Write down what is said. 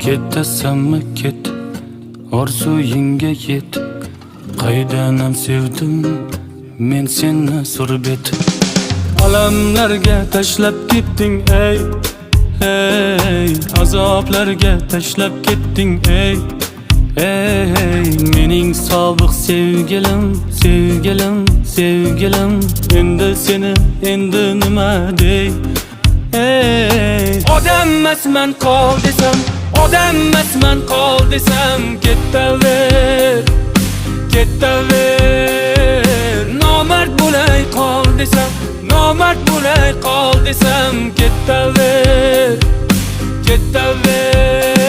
Ketasanmi ket, orzuyingga yet. Qaydanam sevdim men seni surbet. Alamlarga tashlab ketding ey, ey, azoblarga tashlab ketding ey, ey, mening sobiq sevgilim, sevgilim, sevgilim. Endi seni endi nima dey? Ey, odam emasman qol desam, odam emasman qol desam, ketaver, ketaver. Nomard bo'lay qol desam, nomard bo'lay qol desam, ketaver, ketaver.